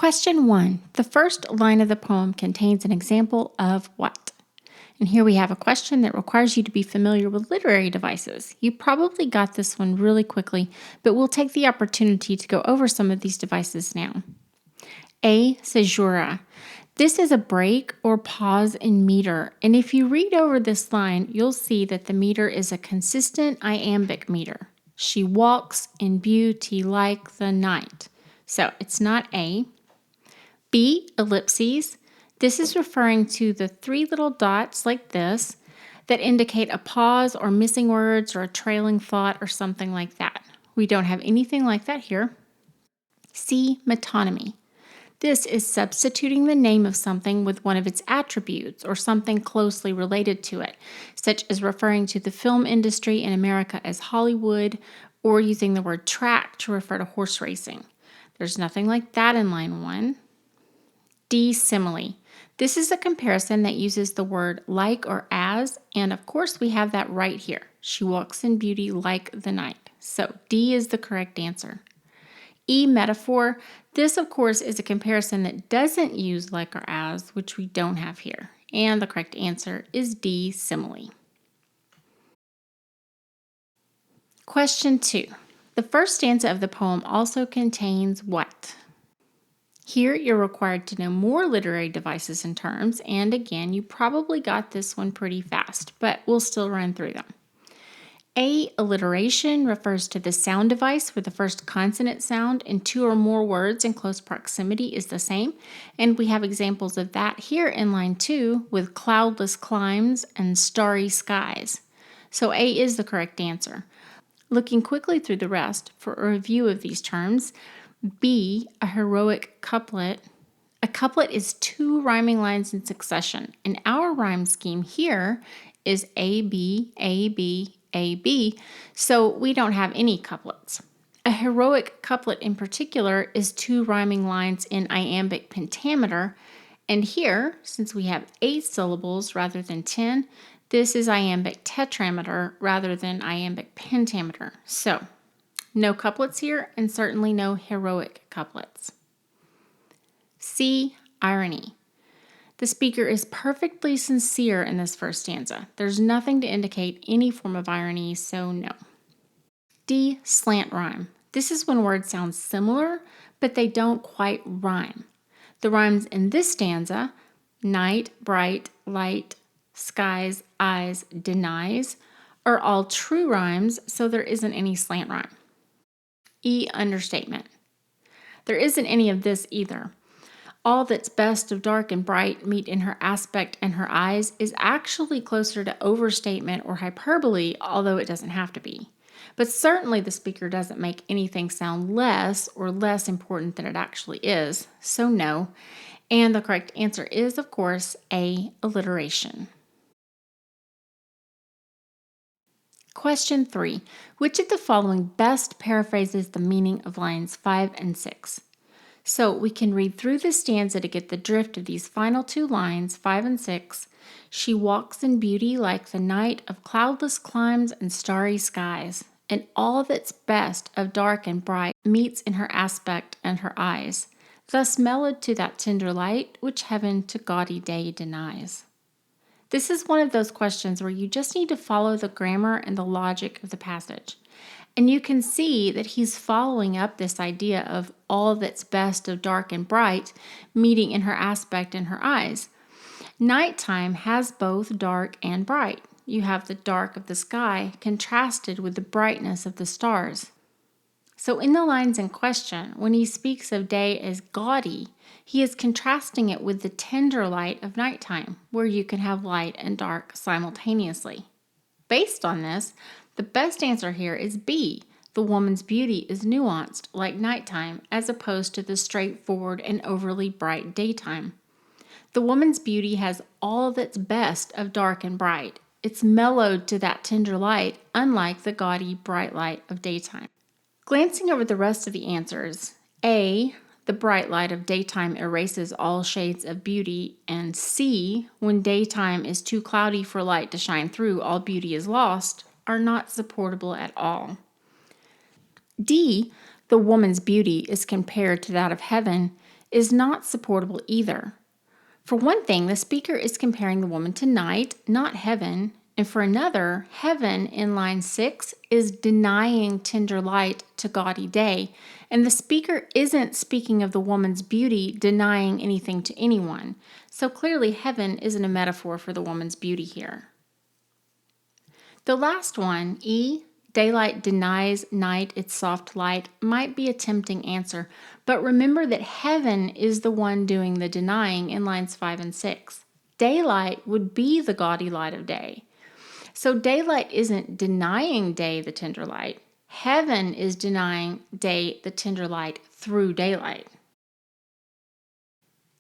Question 1. The first line of the poem contains an example of what? And here we have a question that requires you to be familiar with literary devices. You probably got this one really quickly, but we'll take the opportunity to go over some of these devices now. A. Caesura. This is a break or pause in meter, and if you read over this line, you'll see that the meter is a consistent iambic meter. She walks in beauty like the night. So it's not A. B. Ellipses. This is referring to the three little dots like this that indicate a pause or missing words or a trailing thought or something like that. We don't have anything like that here. C. Metonymy. This is substituting the name of something with one of its attributes or something closely related to it, such as referring to the film industry in America as Hollywood or using the word track to refer to horse racing. There's nothing like that in line 1. D. Simile. This is a comparison that uses the word like or as, and of course we have that right here. She walks in beauty like the night. So D is the correct answer. E. Metaphor. This, of course, is a comparison that doesn't use like or as, which we don't have here. And the correct answer is D. Simile. Question 2. The first stanza of the poem also contains what? Here, you're required to know more literary devices and terms, and again, you probably got this one pretty fast, but we'll still run through them. A. Alliteration refers to the sound device where the first consonant sound in two or more words in close proximity is the same, and we have examples of that here in line 2 with cloudless climes and starry skies. So A is the correct answer. Looking quickly through the rest for a review of these terms, B, a heroic couplet. A couplet is two rhyming lines in succession, and our rhyme scheme here is A, B, A, B, A, B, so we don't have any couplets. A heroic couplet in particular is two rhyming lines in iambic pentameter, and here, since we have 8 syllables rather than 10, this is iambic tetrameter rather than iambic pentameter. So, no couplets here, and certainly no heroic couplets. C. Irony. The speaker is perfectly sincere in this first stanza. There's nothing to indicate any form of irony, so no. D. Slant rhyme. This is when words sound similar, but they don't quite rhyme. The rhymes in this stanza, night, bright, light, skies, eyes, denies, are all true rhymes, so there isn't any slant rhyme. E. Understatement. There isn't any of this either. All that's best of dark and bright meet in her aspect and her eyes is actually closer to overstatement or hyperbole, although it doesn't have to be. But certainly the speaker doesn't make anything sound less or less important than it actually is, so no. And the correct answer is, of course, A. Alliteration. Question 3. Which of the following best paraphrases the meaning of lines 5 and 6? So we can read through the stanza to get the drift of these final two lines, 5 and 6. She walks in beauty like the night of cloudless climes and starry skies, and all that's best of dark and bright meets in her aspect and her eyes, thus mellowed to that tender light which heaven to gaudy day denies. This is one of those questions where you just need to follow the grammar and the logic of the passage. And you can see that he's following up this idea of all that's best of dark and bright meeting in her aspect and her eyes. Nighttime has both dark and bright. You have the dark of the sky contrasted with the brightness of the stars. So in the lines in question, when he speaks of day as gaudy, he is contrasting it with the tender light of nighttime, where you can have light and dark simultaneously. Based on this, the best answer here is B. The woman's beauty is nuanced like nighttime as opposed to the straightforward and overly bright daytime. The woman's beauty has all that's best of dark and bright. It's mellowed to that tender light, unlike the gaudy bright light of daytime. Glancing over the rest of the answers, A. The bright light of daytime erases all shades of beauty, and C. When daytime is too cloudy for light to shine through, all beauty is lost, are not supportable at all. D. The woman's beauty is compared to that of heaven is not supportable either. For one thing, the speaker is comparing the woman to night, not heaven. And for another, heaven in line 6 is denying tender light to gaudy day. And the speaker isn't speaking of the woman's beauty denying anything to anyone. So clearly, heaven isn't a metaphor for the woman's beauty here. The last one, E, daylight denies night its soft light, might be a tempting answer, but remember that heaven is the one doing the denying in lines 5 and 6. Daylight would be the gaudy light of day. So daylight isn't denying day the tender light. Heaven is denying day the tender light through daylight.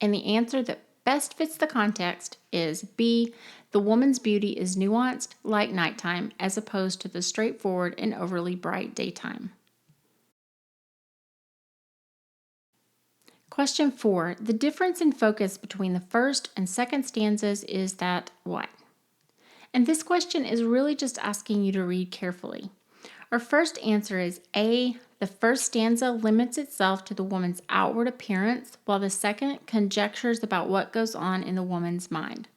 And the answer that best fits the context is B, the woman's beauty is nuanced like nighttime as opposed to the straightforward and overly bright daytime. Question 4. The difference in focus between the first and second stanzas is that what? And this question is really just asking you to read carefully. Our first answer is A. The first stanza limits itself to the woman's outward appearance, while the second conjectures about what goes on in the woman's mind.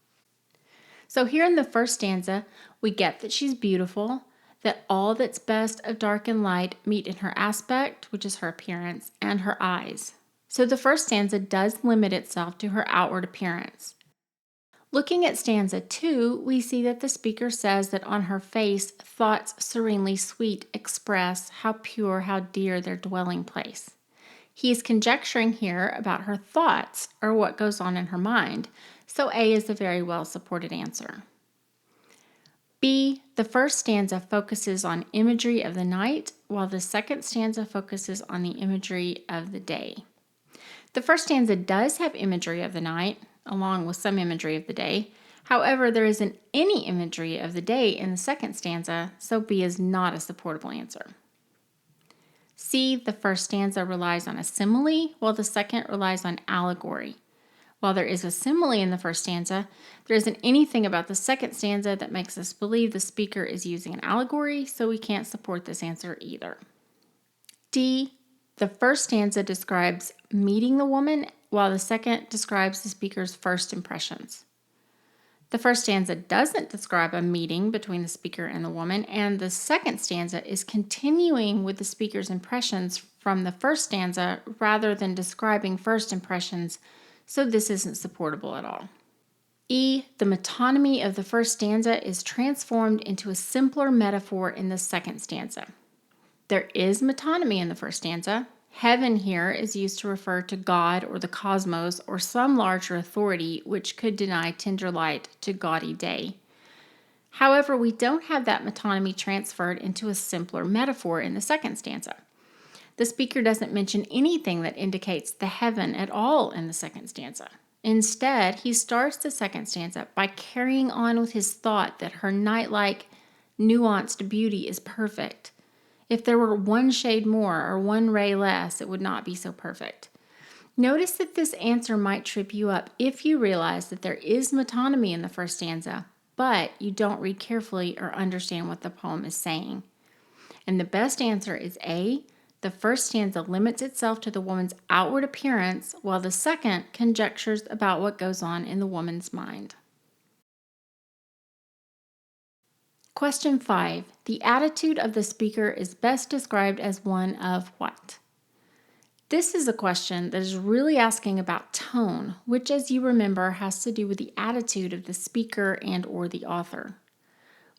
So here in the first stanza, we get that she's beautiful, that all that's best of dark and light meet in her aspect, which is her appearance, and her eyes. So the first stanza does limit itself to her outward appearance. Looking at stanza 2, we see that the speaker says that on her face, thoughts serenely sweet express how pure, how dear their dwelling place. He is conjecturing here about her thoughts or what goes on in her mind, so A is a very well supported answer. B, the first stanza focuses on imagery of the night, while the second stanza focuses on the imagery of the day. The first stanza does have imagery of the night, along with some imagery of the day. However, there isn't any imagery of the day in the second stanza, so B is not a supportable answer. C, the first stanza relies on a simile, while the second relies on allegory. While there is a simile in the first stanza, there isn't anything about the second stanza that makes us believe the speaker is using an allegory, so we can't support this answer either. D, the first stanza describes meeting the woman, while the second describes the speaker's first impressions. The first stanza doesn't describe a meeting between the speaker and the woman, and the second stanza is continuing with the speaker's impressions from the first stanza rather than describing first impressions, so this isn't supportable at all. E, the metonymy of the first stanza is transformed into a simpler metaphor in the second stanza. There is metonymy in the first stanza. Heaven here is used to refer to God or the cosmos or some larger authority which could deny tender light to gaudy day. However, we don't have that metonymy transferred into a simpler metaphor in the second stanza. The speaker doesn't mention anything that indicates the heaven at all in the second stanza. Instead, he starts the second stanza by carrying on with his thought that her night-like, nuanced beauty is perfect. If there were one shade more or one ray less, it would not be so perfect. Notice that this answer might trip you up if you realize that there is metonymy in the first stanza, but you don't read carefully or understand what the poem is saying. And the best answer is A. The first stanza limits itself to the woman's outward appearance, while the second conjectures about what goes on in the woman's mind. Question 5. The attitude of the speaker is best described as one of what? This is a question that is really asking about tone, which, as you remember, has to do with the attitude of the speaker and or the author.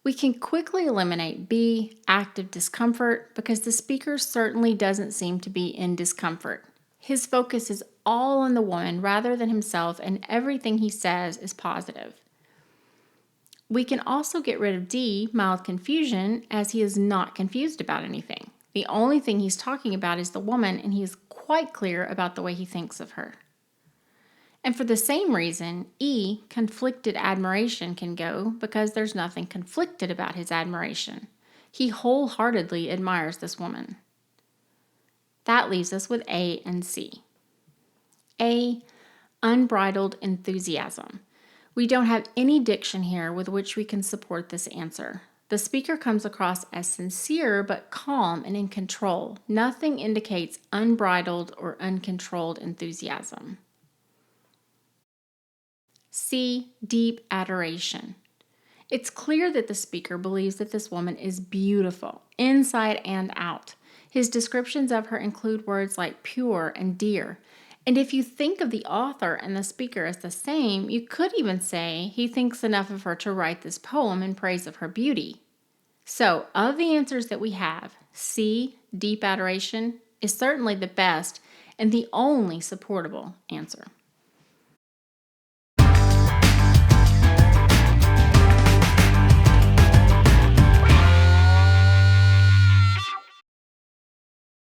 We can quickly eliminate B, active discomfort, because the speaker certainly doesn't seem to be in discomfort. His focus is all on the woman rather than himself, and everything he says is positive. We can also get rid of D, mild confusion, as he is not confused about anything. The only thing he's talking about is the woman, and he is quite clear about the way he thinks of her. And for the same reason, E, conflicted admiration, can go because there's nothing conflicted about his admiration. He wholeheartedly admires this woman. That leaves us with A and C. A, unbridled enthusiasm. We don't have any diction here with which we can support this answer. The The speaker comes across as sincere but calm and in control. Nothing indicates unbridled or uncontrolled enthusiasm. C. Deep adoration. It's clear that the speaker believes that this woman is beautiful, inside and out. His descriptions of her include words like pure and dear. And if you think of the author and the speaker as the same, you could even say he thinks enough of her to write this poem in praise of her beauty. So, of the answers that we have, C, deep adoration, is certainly the best and the only supportable answer.